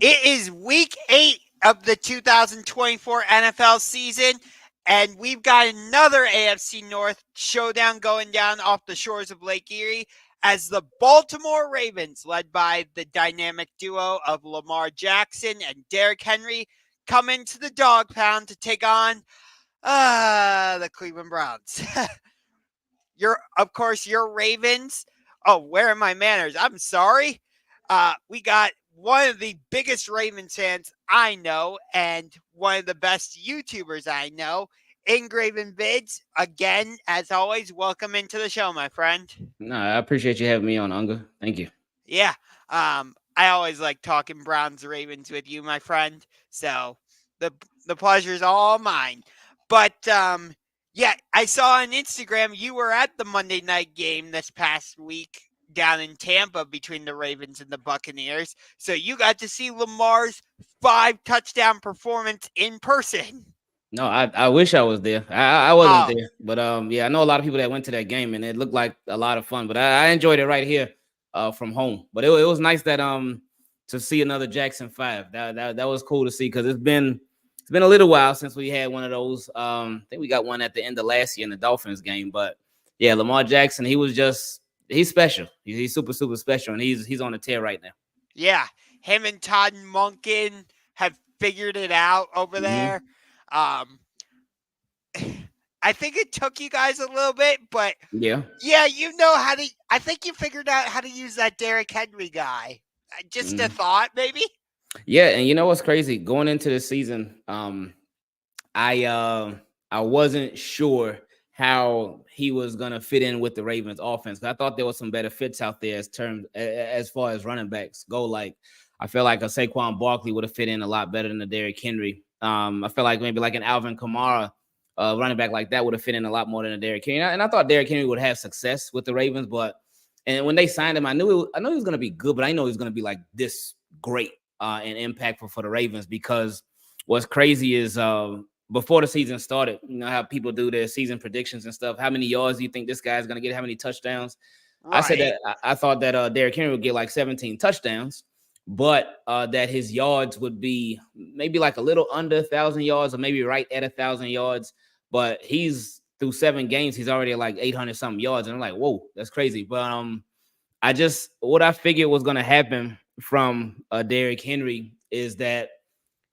It is week 8 of the 2024 NFL season, and we've got another AFC North showdown going down off the shores of Lake Erie as the Baltimore Ravens, led by the dynamic duo of Lamar Jackson and Derrick Henry, come into the dog pound to take on the Cleveland Browns. Of course, your Ravens. Oh, where are my manners? I'm sorry. We got one of the biggest Ravens fans I know and one of the best YouTubers I know, Ingraven Vids. Again, as always, welcome into the show, my friend. No, I appreciate you having me on, Unger. Thank you. Yeah, I always like talking Browns Ravens with you, my friend. So the the pleasure's all mine. But yeah, I saw on Instagram you were at the Monday night game this past week down in Tampa between the Ravens and the Buccaneers. So you got to see Lamar's 5 touchdown performance in person. No, I wish I was there. I wasn't Oh, there, but yeah, I know a lot of people that went to that game, and it looked like a lot of fun. But I enjoyed it right here, from home. But it was nice that to see another Jackson 5. That was cool to see because it's been a little while since we had one of those. I think we got one at the end of last year in the Dolphins game. But yeah, Lamar Jackson, he's special. He's super special, and he's on the tear right now. yeah. Him and Todd Monken have figured it out over there. Hmm. Um, I think it took you guys a little bit, but Yeah. yeah, you know how to. I think you figured out how to use that Derrick Henry guy. Just a Mhm. thought, maybe. Yeah, and you know what's crazy? Going into the season, I uh, I wasn't sure how he was gonna fit in with the Ravens offense. I thought there was some better fits out there as far as running backs go. Like I feel like a Saquon Barkley would have fit in a lot better than a Derrick Henry. I feel like maybe like an Alvin Kamara running back like that would have fit in a lot more than a Derrick Henry. And I thought Derrick Henry would have success with the Ravens, but and when they signed him, I knew he was gonna be good, but I know he was gonna be like this great and impactful for the Ravens because what's crazy is before the season started, you know how people do their season predictions and stuff. How many yards do you think this guy's gonna get? How many touchdowns? I said Right. that I thought that Derrick Henry would get like 17 touchdowns, but that his yards would be maybe like a little under 1,000 yards or maybe right at 1,000 yards. But he's through 7 games, he's already at like 800 something yards, and I'm like, whoa, that's crazy. But I just what I figured was gonna happen from Derrick Henry is that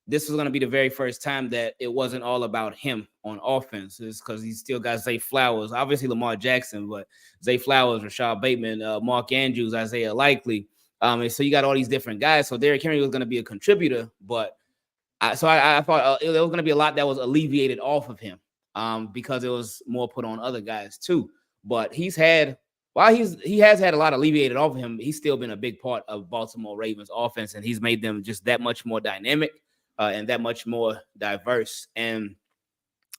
this was going to be the very first time that it wasn't all about him on offense. It's because he still got Zay Flowers, obviously Lamar Jackson, but Zay Flowers, Rashad Bateman, Mark Andrews, Isaiah Likely. And so you got all these different guys. So Derrick Henry was going to be a contributor, but I thought there was going to be a lot that was alleviated off of him because it was more put on other guys too. But while he has had a lot alleviated off of him, he's still been a big part of Baltimore Ravens offense, and he's made them just that much more dynamic and that much more diverse. And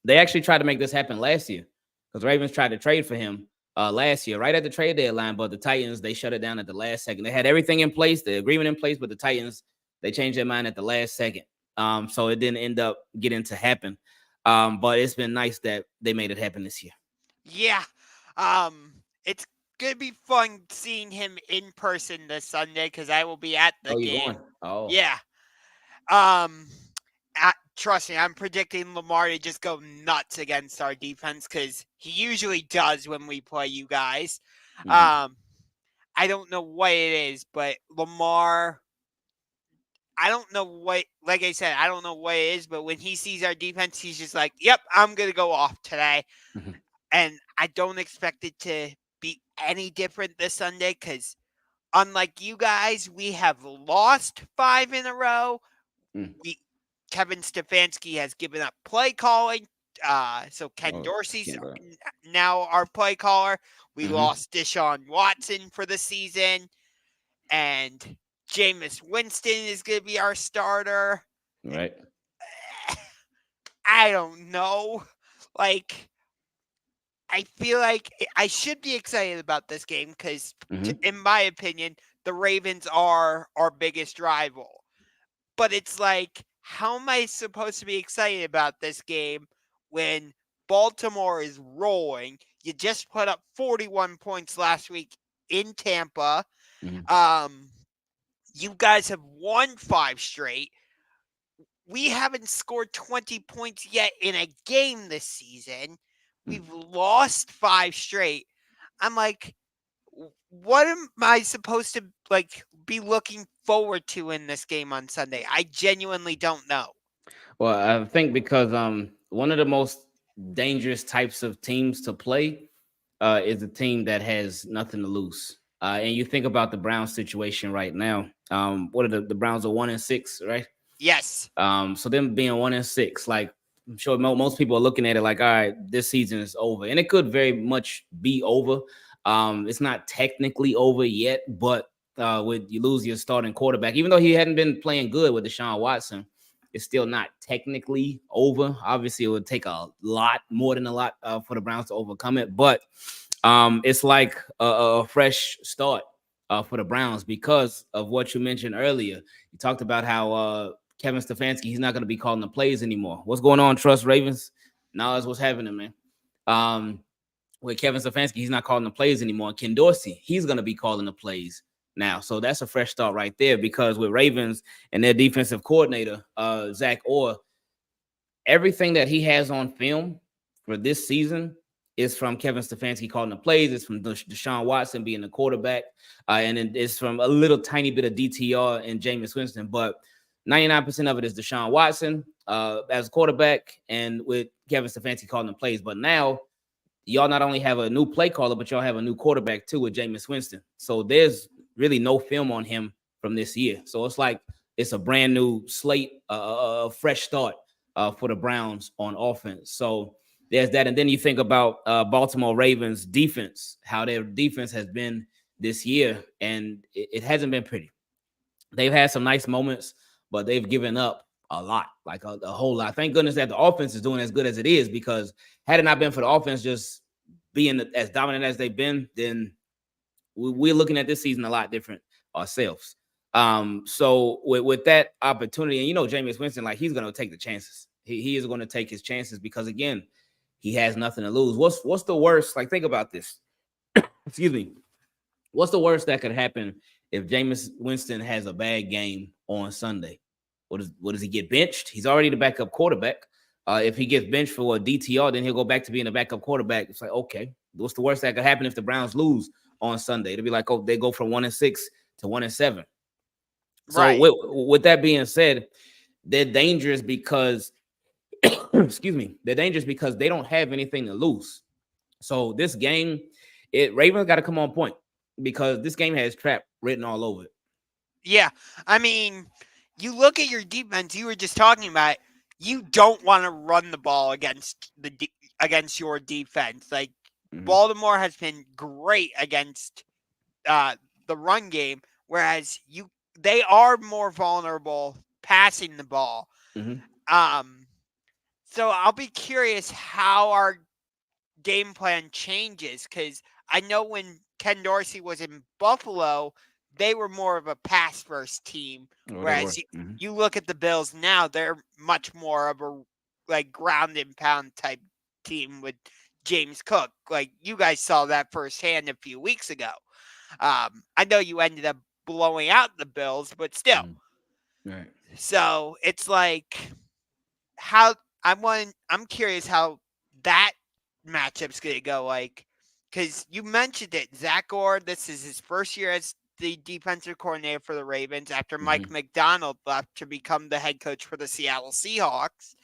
they actually tried to make this happen last year because Ravens tried to trade for him last year, right at the trade deadline. But the Titans, they shut it down at the last second. They had everything in place, the agreement in place, but the Titans, they changed their mind at the last second. So it didn't end up getting to happen. But it's been nice that they made it happen this year. Yeah. It's gonna be fun seeing him in person this Sunday because I will be at the Oh, you're going? game. Oh. Yeah. Um. Trust me, I'm predicting Lamar to just go nuts against our defense because he usually does when we play you guys. Mhm. Um. I don't know what it is, but Lamar, I don't know what, like I said, I don't know what it is, but when he sees our defense, he's just like, yep, I'm going to go off today. Mhm. And I don't expect it to be any different this Sunday because, unlike you guys, we have lost 5 in a row. Mm. We Kevin Stefanski has given up play calling. So Ken Oh, Dorsey's can't go. now our play caller. We Hmm. lost Deshaun Watson for the season. And Jameis Winston is going to be our starter. Right. I don't know. Like, I feel like I should be excited about this game because, Hmm. in my opinion, the Ravens are our biggest rival. But it's like, how am I supposed to be excited about this game when Baltimore is rolling? You just put up 41 points last week in Tampa. Hmm. Um, You guys have won 5 straight. We haven't scored 20 points yet in a game this season. We've lost 5 straight. I'm like, what am I supposed to be looking forward to in this game on Sunday? I genuinely don't know. Well, I think because one of the most dangerous types of teams to play is a team that has nothing to lose. And you think about the Browns situation right now. What are the Browns are 1-6, right? Yes. So them being 1-6, like I'm sure most people are looking at it like, all right, this season is over, and it could very much be over. It's not technically over yet, but with you lose your starting quarterback, even though he hadn't been playing good with Deshaun Watson, it's still not technically over. Obviously, it would take a lot more than a lot for the Browns to overcome it, but it's like a fresh start for the Browns because of what you mentioned earlier. You talked about how Kevin Stefanski, he's not going to be calling the plays anymore. What's going on, Trust Ravens? Now is what's happening, man. With Kevin Stefanski, he's not calling the plays anymore. Ken Dorsey, he's going to be calling the plays now. So that's a fresh start right there because with Ravens and their defensive coordinator, Zach Orr, everything that he has on film for this season is from Kevin Stefanski calling the plays. It's from Deshaun Watson being the quarterback. And it's from a little tiny bit of DTR and Jameis Winston. But 99% of it is Deshaun Watson as quarterback and with Kevin Stefanski calling the plays. But now y'all not only have a new play caller, but y'all have a new quarterback too with Jameis Winston. So there's really no film on him from this year. So it's like it's a brand new slate, a fresh start for the Browns on offense. So there's that. And then you think about Baltimore Ravens defense, how their defense has been this year, and it hasn't been pretty. They've had some nice moments, but they've given up a lot, like a whole lot. Thank goodness that the offense is doing as good as it is, because had it not been for the offense just being as dominant as they've been, then we're looking at this season a lot different ourselves. So with that opportunity, and Jameis Winston, like he's going to take the chances. He is going to take his chances because again, he has nothing to lose. What's the worst? Like think about this. Excuse me. What's the worst that could happen if Jameis Winston has a bad game on Sunday? What does he get benched? He's already the backup quarterback. If he gets benched for a DTR, then he'll go back to being a backup quarterback. It's like, okay, what's the worst that could happen if the Browns lose on Sunday? It'll be like, oh, they go from 1-6 to 1-7. So Right. with that being said, they're dangerous because, excuse me, they're dangerous because they don't have anything to lose. So this game, Ravens got to come on point because this game has trap written all over it. Yeah. I mean, you look at your defense, you were just talking about it, you don't want to run the ball against your defense. Like Baltimore has been great against the run game, whereas they are more vulnerable passing the ball. So I'll be curious how our game plan changes, because I know when Ken Dorsey was in Buffalo, they were more of a pass first team, whereas you look at the Bills now, they're much more of a ground and pound type team with James Cook. Like you guys saw that firsthand a few weeks ago. I know you ended up blowing out the Bills, but still. Right. So it's like how I'm curious how that matchup's gonna go. Like, because you mentioned it, Zach Orr. This is his first year as the defensive coordinator for the Ravens after Mike McDonald left to become the head coach for the Seattle Seahawks.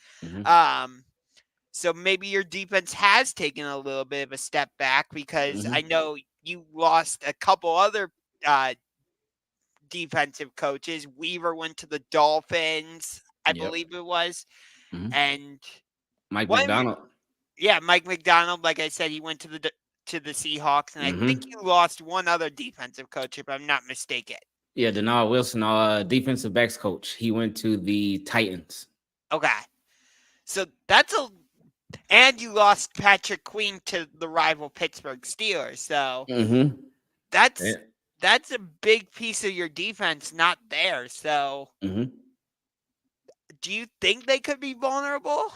So maybe your defense has taken a little bit of a step back, because I know you lost a couple other defensive coaches. Weaver went to the Dolphins, I believe it was, and Mike McDonald. Yeah, Mike McDonald. Like I said, he went to the Seahawks, and I think you lost one other defensive coach, if I'm not mistaken. Yeah, Denard Wilson, our defensive backs coach. He went to the Titans. Okay, so and you lost Patrick Queen to the rival Pittsburgh Steelers. So that's a big piece of your defense not there. So do you think they could be vulnerable?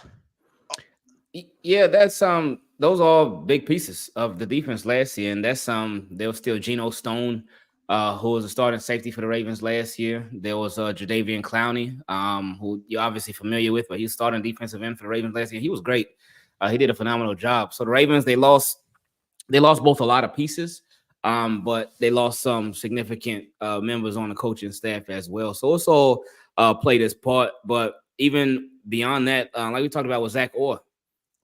Yeah, that's those are all big pieces of the defense last year, and that's there was still Geno Stone who was a starting safety for the Ravens last year. There was Jadeveon Clowney, who you're obviously familiar with, but he was starting defensive end for the Ravens last year. He was great. He did a phenomenal job. So the Ravens, they lost both a lot of pieces, but they lost some significant members on the coaching staff as well. So it's all played its part. But even beyond that, like we talked about with Zach Orr,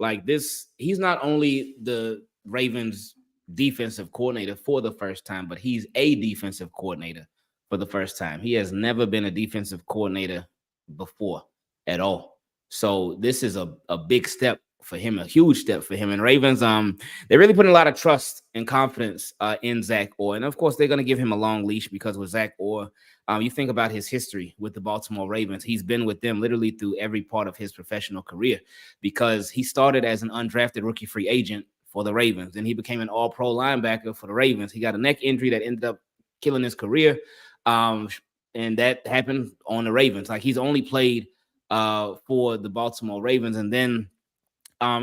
like this, he's not only the Ravens defensive coordinator for the first time, but he's a defensive coordinator for the first time. He has never been a defensive coordinator before at all. So this is a big step for him, a huge step for him. And Ravens, they're really putting a lot of trust and confidence in Zach Orr. And of course, they're going to give him a long leash because with Zach Orr, you think about his history with the Baltimore Ravens. He's been with them literally through every part of his professional career because he started as an undrafted rookie free agent for the Ravens. And he became an all-pro linebacker for the Ravens. He got a neck injury that ended up killing his career. And that happened on the Ravens. Like he's only played for the Baltimore Ravens. And then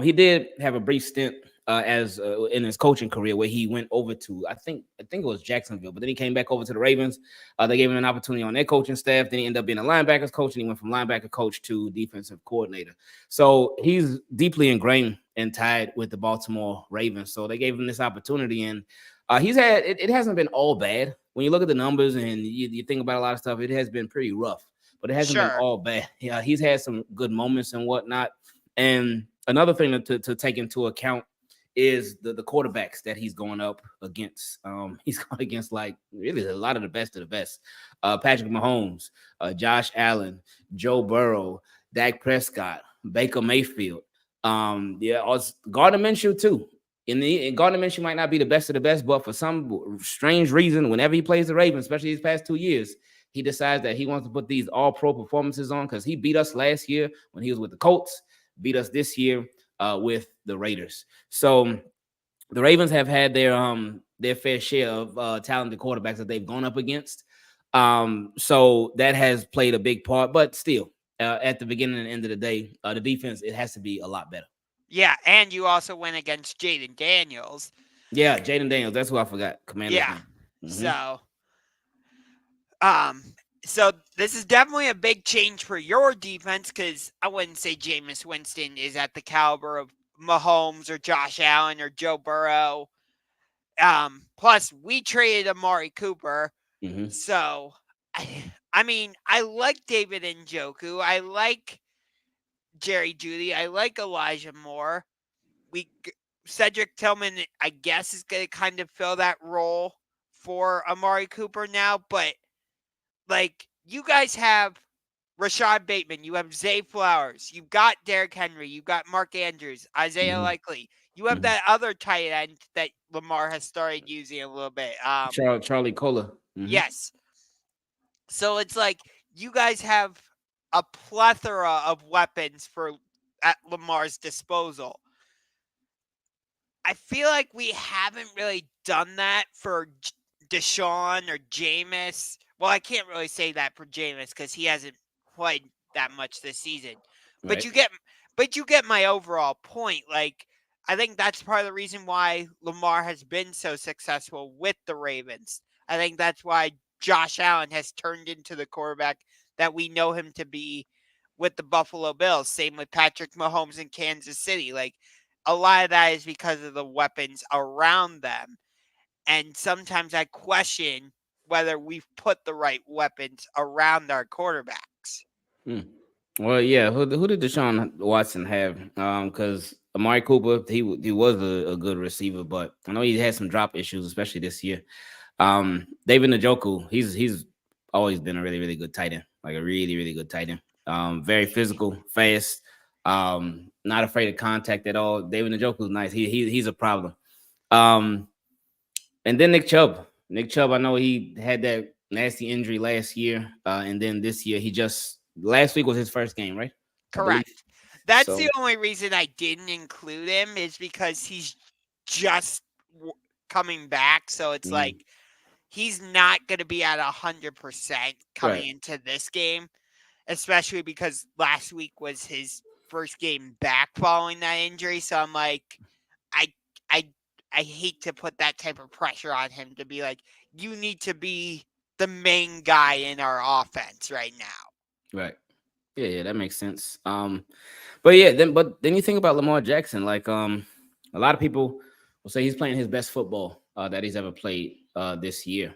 he did have a brief stint as in his coaching career where he went over to I think it was Jacksonville, but then he came back over to the Ravens. They gave him an opportunity on their coaching staff. Then he ended up being a linebackers coach, and he went from linebacker coach to defensive coordinator. So he's deeply ingrained and tied with the Baltimore Ravens. So they gave him this opportunity, and he's had it hasn't been all bad. When you look at the numbers and you think about a lot of stuff, it has been pretty rough, but it hasn't been all bad. Yeah, he's had some good moments and whatnot. And another thing to take into account is the quarterbacks that he's going up against. He's going against like really a lot of the best of the best. Patrick Mahomes, Josh Allen, Joe Burrow, Dak Prescott, Baker Mayfield. Gardner Minshew too. And Gardner Minshew might not be the best of the best, but for some strange reason, whenever he plays the Ravens, especially these past 2 years, he decides that he wants to put these all-pro performances on because he beat us last year when he was with the Colts, beat us this year with the Raiders. So the Ravens have had their fair share of talented quarterbacks that they've gone up against. So that has played a big part, but still, at the beginning and end of the day, the defense, it has to be a lot better. Yeah, and you also went against Jaden Daniels. Yeah, Jaden Daniels. That's who I forgot. Commander's yeah. name. So this is definitely a big change for your defense because I wouldn't say Jameis Winston is at the caliber of Mahomes or Josh Allen or Joe Burrow. Plus, we traded Amari Cooper. Mm-hmm. So, I mean, I like David Njoku. I like Jerry Jeudy. I like Elijah Moore. Cedric Tillman, I guess, is going to kind of fill that role for Amari Cooper now. But, like, you guys have Rashad Bateman. You have Zay Flowers. You've got Derrick Henry. You've got Mark Andrews, Isaiah Likely. You have that other tight end that Lamar has started using a little bit. Charlie Kolar. Yes. So it's like you guys have a plethora of weapons at Lamar's disposal. I feel like we haven't really done that for Deshaun or Jameis. Well, I can't really say that for Jameis because he hasn't played that much this season. Right. But you get my overall point. Like, I think that's part of the reason why Lamar has been so successful with the Ravens. I think that's why Josh Allen has turned into the quarterback that we know him to be with the Buffalo Bills. Same with Patrick Mahomes in Kansas City. Like, a lot of that is because of the weapons around them. And sometimes I question whether we've put the right weapons around our quarterbacks. Well, yeah. Who did Deshaun Watson have? Because Amari Cooper, he was a good receiver, but I know he had some drop issues, especially this year. David Njoku, he's always been a really, really good tight end, like a really, really good tight end. Very physical, fast, not afraid of contact at all. David Njoku's nice. He's a problem. And then Nick Chubb. I know he had that nasty injury last year, and then this year last week was his first game, right? Correct. That's the only reason I didn't include him is because he's just coming back. So it's like he's not going to be at 100% coming into this game, especially because last week was his first game back following that injury. So I'm like, I hate to put that type of pressure on him to be like, you need to be the main guy in our offense right now. Right. Yeah, that makes sense. But yeah, then you think about Lamar Jackson, like a lot of people will say he's playing his best football that he's ever played this year.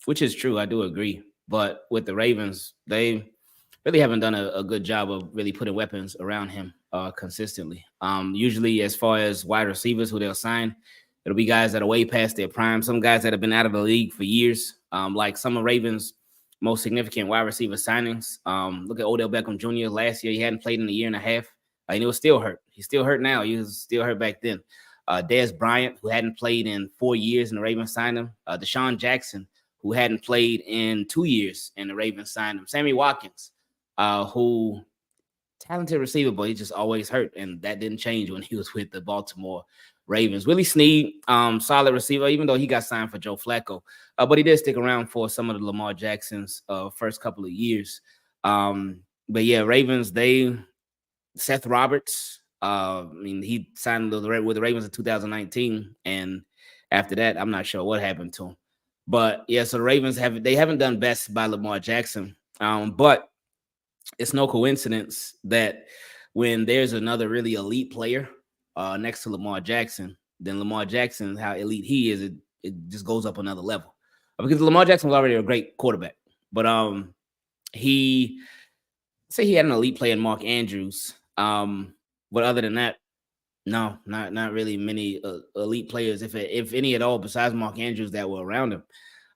Which is true, I do agree. But with the Ravens, they really haven't done a good job of really putting weapons around him consistently. Usually as far as wide receivers who they'll sign, it'll be guys that are way past their prime, some guys that have been out of the league for years. Like some of Ravens most significant wide receiver signings. Look at Odell Beckham Jr. Last year, he hadn't played in a year and a half, and he was still hurt. He's still hurt now. He was still hurt back then. Dez Bryant, who hadn't played in 4 years, and the Ravens signed him. Deshaun Jackson, who hadn't played in 2 years, and the Ravens signed him. Sammy Watkins, who talented receiver, but he just always hurt, and that didn't change when he was with the Baltimore Ravens. Willie Snead, solid receiver, even though he got signed for Joe Flacco, but he did stick around for some of the Lamar Jackson's first couple of years. But yeah, Ravens, Seth Roberts, I mean, he signed with the Ravens in 2019, and after that, I'm not sure what happened to him. But yeah, so the Ravens haven't done best by Lamar Jackson, but it's no coincidence that when there's another really elite player next to Lamar Jackson, then Lamar Jackson, how elite he is, it just goes up another level. Because Lamar Jackson was already a great quarterback, but he had an elite player in Mark Andrews. But other than that, no, not really many elite players, if any at all, besides Mark Andrews that were around him.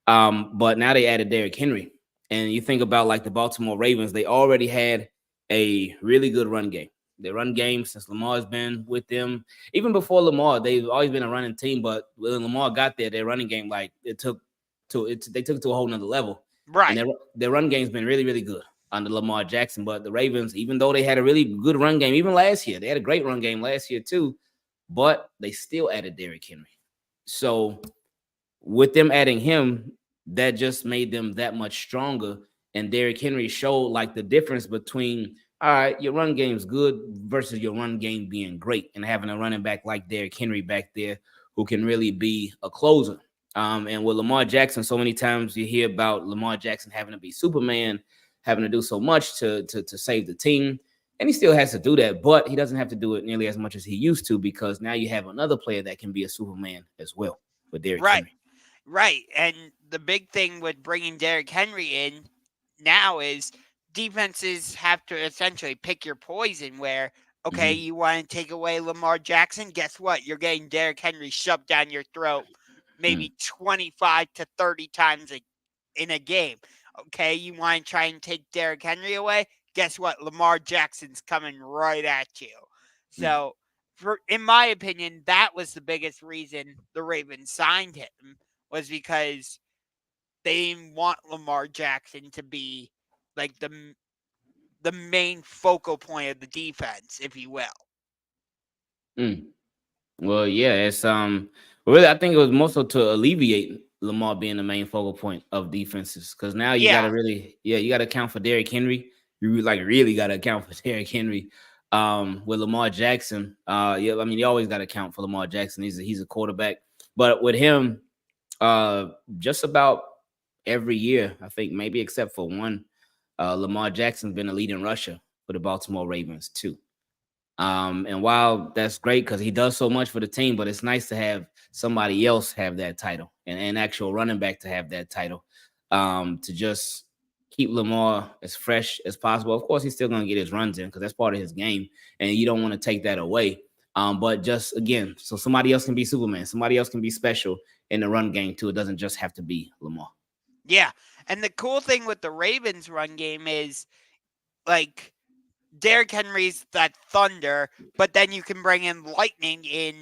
But now they added Derrick Henry. And you think about like the Baltimore Ravens, they already had a really good run game. Their run game since Lamar's been with them, even before Lamar, they've always been a running team. But when Lamar got there, their running game they took it to a whole nother level. Right. And their run game's been really, really good under Lamar Jackson. But the Ravens, even though they had a really good run game, even last year, they had a great run game last year too. But they still added Derrick Henry. So with them adding him, that just made them that much stronger. And Derrick Henry showed like the difference between, all right, your run game's good versus your run game being great, and having a running back like Derrick Henry back there who can really be a closer. And with Lamar Jackson, so many times you hear about Lamar Jackson having to be Superman, having to do so much to save the team. And he still has to do that, but he doesn't have to do it nearly as much as he used to, because now you have another player that can be a Superman as well with Derrick Henry. Right. And the big thing with bringing Derrick Henry in now is defenses have to essentially pick your poison where, okay, you want to take away Lamar Jackson, guess what? You're getting Derrick Henry shoved down your throat maybe 25 to 30 times in a game. Okay, you want to try and take Derrick Henry away, guess what? Lamar Jackson's coming right at you. So, in my opinion, that was the biggest reason the Ravens signed him, was because they didn't want Lamar Jackson to be like the main focal point of the defense, if you will. Well, yeah, it's really, I think it was more so to alleviate Lamar being the main focal point of defenses, because now you got to really, you got to account for Derrick Henry. You really got to account for Derrick Henry. With Lamar Jackson, I mean, you always got to account for Lamar Jackson. He's a quarterback, but with him, just about every year, I think maybe except for one, Lamar Jackson's been a leading rusher for the Baltimore Ravens too. And while that's great because he does so much for the team, but it's nice to have somebody else have that title, and an actual running back to have that title, to just keep Lamar as fresh as possible. Of course, he's still going to get his runs in because that's part of his game, and you don't want to take that away. But just, again, so somebody else can be Superman, somebody else can be special in the run game too. It doesn't just have to be Lamar. Yeah, and the cool thing with the Ravens run game is, like, Derrick Henry's that thunder, but then you can bring in lightning in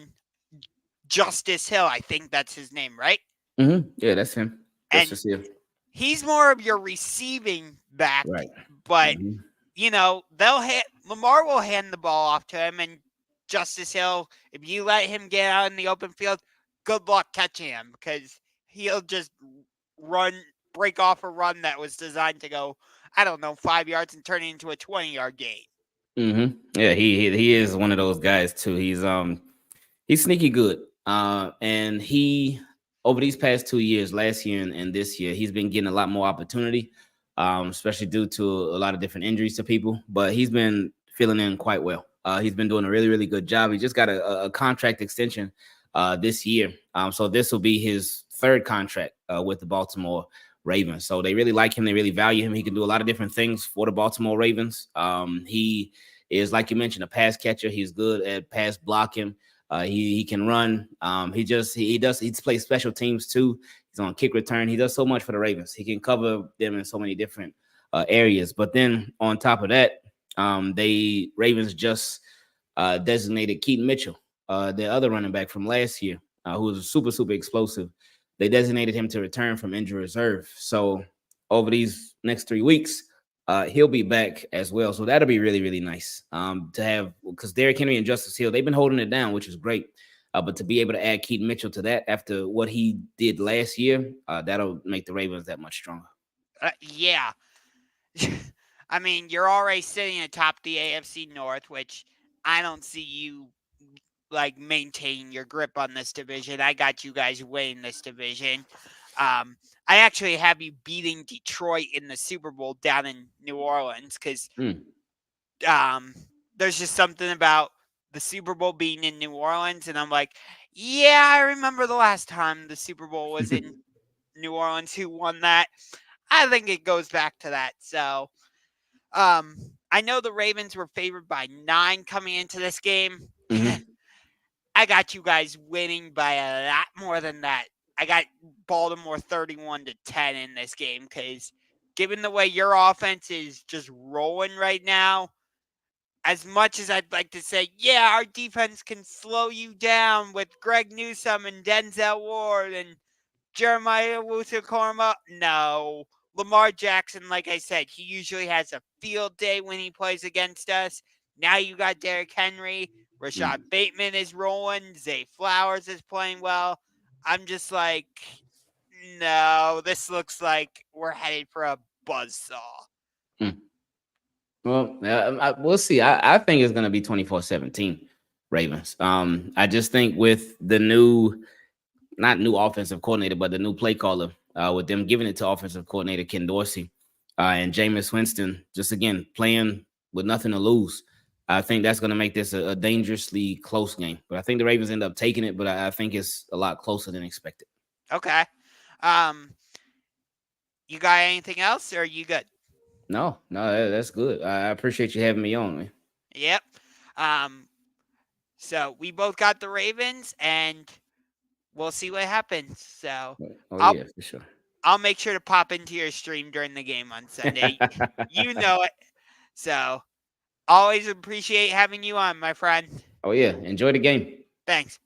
Justice Hill. I think that's his name, right? Yeah, that's him. Justice Hill. He's more of your receiving back, right? But Lamar will hand the ball off to him, and Justice Hill, if you let him get out in the open field, good luck catching him, because he'll just break off a run that was designed to go, 5 yards and turn it into a 20-yard gain. Yeah, he is one of those guys too. He's sneaky good And he, over these past 2 years, last year and this year, he's been getting a lot more opportunity, especially due to a lot of different injuries to people. But he's been filling in quite well. He's been doing a really, really good job. He just got a contract extension this year. So this will be his third contract with the Baltimore Ravens. So they really like him. They really value him. He can do a lot of different things for the Baltimore Ravens. He is, like you mentioned, a pass catcher. He's good at pass blocking. He can run. He plays special teams too. He's on kick return. He does so much for the Ravens. He can cover them in so many different areas. But then on top of that, they Ravens just designated Keaton Mitchell, the other running back from last year, who was super explosive. They designated him to return from injury reserve. So over these next 3 weeks, he'll be back as well. So that'll be really, really nice to have, because Derrick Henry and Justice Hill, they've been holding it down, which is great. But to be able to add Keaton Mitchell to that after what he did last year, that'll make the Ravens that much stronger. Yeah. I mean, you're already sitting atop the AFC North, which I don't see you like maintaining your grip on this division. I got you guys winning this division. I actually have you beating Detroit in the Super Bowl down in New Orleans because there's just something about the Super Bowl being in New Orleans, and I'm like, yeah, I remember the last time the Super Bowl was in New Orleans. Who won that? I think it goes back to that. So, I know the Ravens were favored by 9 coming into this game. Mm-hmm. I got you guys winning by a lot more than that. I got Baltimore 31-10 in this game because given the way your offense is just rolling right now, as much as I'd like to say, yeah, our defense can slow you down with Greg Newsome and Denzel Ward and Jeremiah Wusu-Korma, no. Lamar Jackson, like I said, he usually has a field day when he plays against us. Now you got Derrick Henry. Rashad Bateman is rolling. Zay Flowers is playing well. I'm just like, no, this looks like we're headed for a buzzsaw. Well, we'll see. I think it's going to be 24-17 Ravens. I just think with the not new offensive coordinator, but the new play caller, with them giving it to offensive coordinator Ken Dorsey and Jameis Winston, just again playing with nothing to lose. I think that's going to make this a dangerously close game. But I think the Ravens end up taking it, but I think it's a lot closer than expected. Okay. You got anything else, or are you good? No, that's good. I appreciate you having me on, man. Yep. So we both got the Ravens, and we'll see what happens. So yeah, for sure. I'll make sure to pop into your stream during the game on Sunday. You know it. So always appreciate having you on, my friend. Oh yeah, enjoy the game. Thanks.